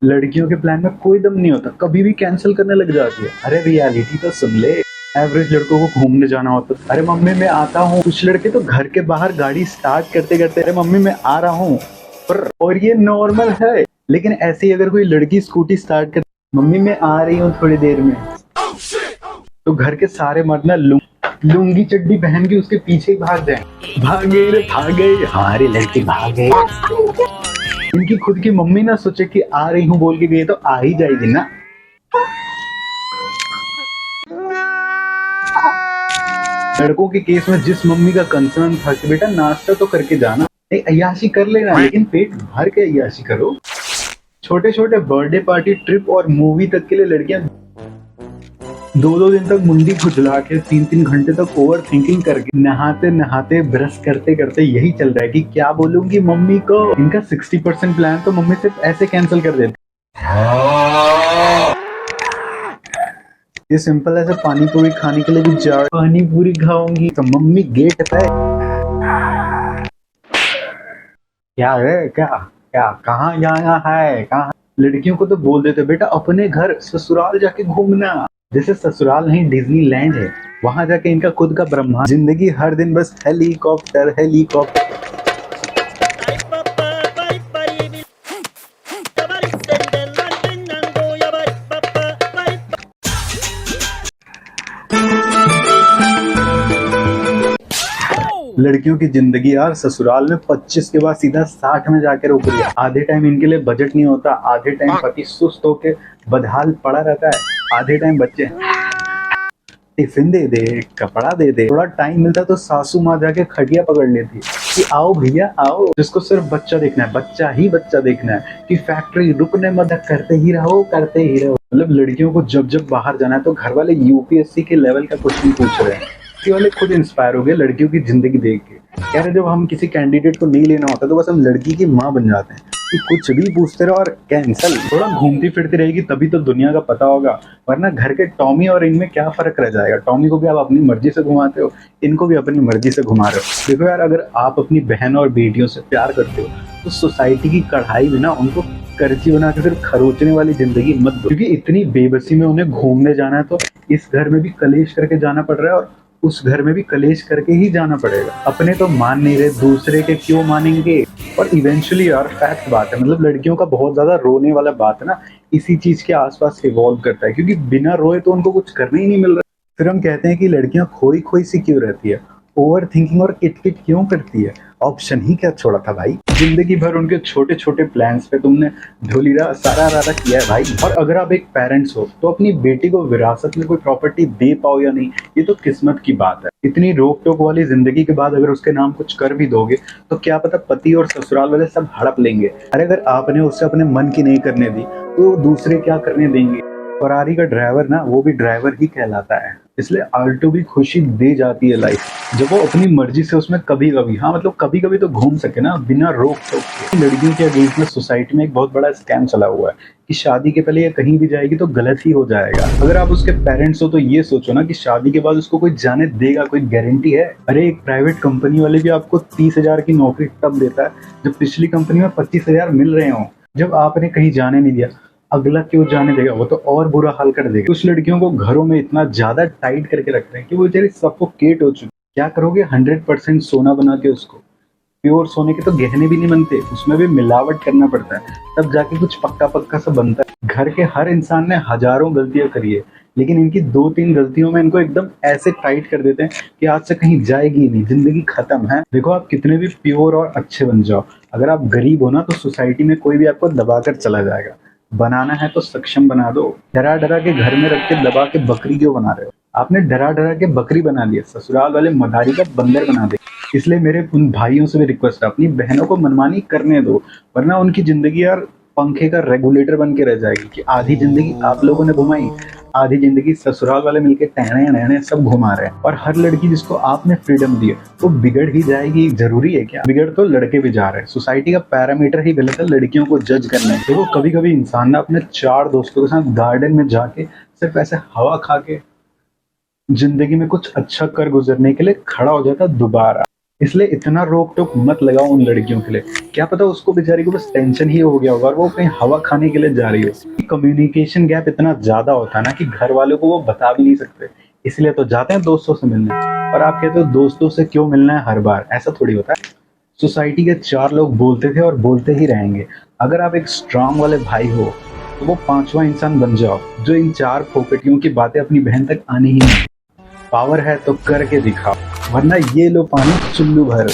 लड़कियों के प्लान में कोई दम नहीं होता, कभी भी कैंसिल करने लग जाती है। अरे रियलिटी तो सुन ले। एवरेज लड़कों को घूमने जाना होता, अरे मम्मी मैं आता हूँ। कुछ लड़के तो घर के बाहर गाड़ी स्टार्ट करते करते अरे मम्मी मैं आ रहा हूँ, और ये नॉर्मल है। लेकिन ऐसे ही अगर कोई लड़की स्कूटी स्टार्ट कर, मम्मी मैं आ रही हूँ थोड़ी देर में, तो घर के सारे मर्द ना लुंगी चड्डी पहन के उसके पीछे ही भाग जाए। भागे रे भागे, हमारी लड़की भागे। इनकी खुद की मम्मी ना सोचे कि आ रही हूँ बोल के गई तो आ ही जाएगी ना। लड़कों के केस में जिस मम्मी का कंसर्न था कि बेटा नाश्ता तो करके जाना, अय्याशी कर लेना लेकिन पेट भर के अय्याशी करो। छोटे छोटे बर्थडे पार्टी, ट्रिप और मूवी तक के लिए लड़कियां 2-2 दिन तक मुंडी खुजला के 3-3 घंटे तक ओवर थिंकिंग करके, नहाते नहाते ब्रश करते करते यही चल रहा है कि क्या बोलूंगी मम्मी को। इनका 60% प्लान तो मम्मी सिर्फ ऐसे कैंसिल कर देती। ये सिंपल ऐसे पानी पूरी खाने के लिए भी जा, पानी पूरी खाऊंगी तो मम्मी गेट पे क्या है, क्या क्या कहाँ जाना है, कहाँ। लड़कियों को तो बोल देते बेटा अपने घर ससुराल जाके घूमना। जैसे ससुराल नहीं डिज्नीलैंड है, वहां जाके इनका खुद का ब्रह्मांड। जिंदगी हर दिन बस हेलीकॉप्टर हेलीकॉप्टर। लड़कियों की जिंदगी यार ससुराल में 25 के बाद सीधा 60 में जाकर रुक रही है। आधे टाइम इनके लिए बजट नहीं होता, आधे टाइम पति सुस्त होके बदहाल पड़ा रहता है, आधे टाइम बच्चे टिफिन दे दे, कपड़ा दे दे। थोड़ा टाइम मिलता तो सासू माँ जाके खटिया पकड़ लेती कि आओ भैया आओ, जिसको सिर्फ बच्चा देखना है, बच्चा ही बच्चा देखना है, कि फैक्ट्री रुकने मत, करते ही रहो करते ही रहो। मतलब लड़कियों को जब जब बाहर जाना है तो घर वाले यूपीएससी के लेवल का क्वेश्चन पूछ रहे हैं। वाले खुद इंस्पायर हो गए लड़कियों की जिंदगी देख के। कह रहे जब हम किसी कैंडिडेट को नहीं लेना होता तो बस हम लड़की की माँ बन जाते हैं कि कुछ भी पूछते रहो और कैंसल। थोड़ा घूमती फिरती रहेगी तभी तो दुनिया का पता होगा, वरना घर के टॉमी और इनमें क्या फर्क रह जाएगा। टॉमी को भी आप अपनी मर्जी से घुमाते हो, इनको भी अपनी मर्जी से घुमा रहे हो। देखो यार, अगर आप अपनी बहन और बेटियों से प्यार करते हो तो सोसाइटी की कढ़ाई में ना उनको कर्जी बना के सिर्फ खरोचने वाली जिंदगी मत दो। क्योंकि इतनी बेबसी में उन्हें घूमने जाना है तो इस घर में भी कलेश करके जाना पड़ रहा है और उस घर में भी कलेश करके ही जाना पड़ेगा। अपने तो मान नहीं रहे, दूसरे के क्यों मानेंगे। और इवेंचुअली यार फैक्ट बात है, मतलब लड़कियों का बहुत ज्यादा रोने वाला बात है ना इसी चीज के आसपास इवॉल्व करता है, क्योंकि बिना रोए तो उनको कुछ करने ही नहीं मिल रहा। फिर हम कहते हैं कि लड़कियां खोई खोई सी क्यों रहती है, ओवर थिंकिंग और किट किट क्यों करती है। ऑप्शन ही क्या छोड़ा था भाई। जिंदगी भर उनके छोटे छोटे प्लान्स पे तुमने ढोलीरा सारा रारा किया है भाई। और अगर आप एक पेरेंट्स हो तो अपनी बेटी को विरासत में कोई प्रॉपर्टी दे पाओ या नहीं, ये तो किस्मत की बात है। इतनी रोक टोक वाली जिंदगी के बाद अगर उसके नाम कुछ कर भी दोगे तो क्या पता पति और ससुराल वाले सब हड़प लेंगे। अरे अगर आपने उससे अपने मन की नहीं करने दी तो दूसरे क्या करने देंगे। फरारी का ड्राइवर ना वो भी ड्राइवर ही कहलाता है, इसलिए आल्टो भी खुशी दे जाती है लाइफ जब वो अपनी मर्जी से उसमें कभी कभी, हाँ मतलब कभी कभी तो घूम सके ना बिना रोक टोक के। लड़कियों के अगेंस्ट में सोसाइटी में एक बहुत बड़ा स्कैम चला हुआ है कि शादी के पहले ये कहीं भी जाएगी तो गलत ही हो जाएगा। अगर आप उसके पेरेंट्स हो तो ये सोचो ना कि शादी के बाद उसको कोई जाने देगा, कोई गारंटी है। अरे एक प्राइवेट कंपनी वाले भी आपको 30,000 की नौकरी तब देता है जब पिछली कंपनी में 25,000 मिल रहे हो। जब आपने कहीं जाने नहीं दिया, अगला क्यों जाने देगा, वो तो और बुरा हाल कर देगा। कुछ लड़कियों को घरों में इतना ज्यादा टाइट करके रखते हैं कि वो बेचारी सफोकेट हो चुकी। क्या करोगे 100% सोना बना के उसको, प्योर सोने के तो गहने भी नहीं बनते, उसमें भी मिलावट करना पड़ता है तब जाके कुछ पक्का पक्का सा बनता है। घर के हर इंसान ने हजारों गलतियां करी है, लेकिन इनकी 2-3 गलतियों में इनको एकदम ऐसे टाइट कर देते हैं कि आज से कहीं जाएगी नहीं, जिंदगी खत्म है। देखो आप कितने भी प्योर और अच्छे बन जाओ, अगर आप गरीब हो ना तो सोसाइटी में कोई भी आपको दबाकर चला जाएगा। बनाना है तो सक्षम बना दो। डरा डरा के घर में रख के दबा के बकरी क्यों बना रहे हो। आपने डरा डरा के बकरी बना दिया, ससुराल वाले मदारी का बंदर बना दे। इसलिए मेरे उन भाइयों से भी रिक्वेस्ट है, अपनी बहनों को मनमानी करने दो, वरना उनकी जिंदगी यार पंखे का रेगुलेटर बन के रह जाएगी कि आधी जिंदगी आप लोगों ने घुमाई, आधी जिंदगी ससुराल वाले मिलके टहने नहने सब घुमा रहे हैं। और हर लड़की जिसको आपने फ्रीडम दी है वो बिगड़ ही जाएगी, जरूरी है क्या। बिगड़ तो लड़के भी जा रहे हैं, सोसाइटी का पैरामीटर ही गलत है लड़कियों को जज करने। देखो कभी कभी इंसान ना अपने 4 दोस्तों के साथ गार्डन में जाके सिर्फ ऐसे हवा खा के जिंदगी में कुछ अच्छा कर गुजरने के लिए खड़ा हो जाता दोबारा। इसलिए इतना रोक टोक मत लगाओ उन लड़कियों के लिए। क्या पता उसको बेचारी को बस टेंशन ही हो गया होगा और वो कहीं हवा खाने के लिए जा रही हो। कम्युनिकेशन गैप इतना ज्यादा होता है ना कि घर वालों को वो बता भी नहीं सकते, इसलिए तो जाते हैं दोस्तों से मिलने। और आप कहते हो दोस्तों से क्यों मिलना है हर बार, ऐसा थोड़ी होता है। सोसाइटी के 4 लोग बोलते थे और बोलते ही रहेंगे। अगर आप एक स्ट्रांग वाले भाई हो तो वो 5वां इंसान बन जाओ जो इन 4 फोकटियों की बातें अपनी बहन तक आनी ही नहीं। पावर है तो करके दिखाओ, वरना ये लो पानी चुल्लू भर।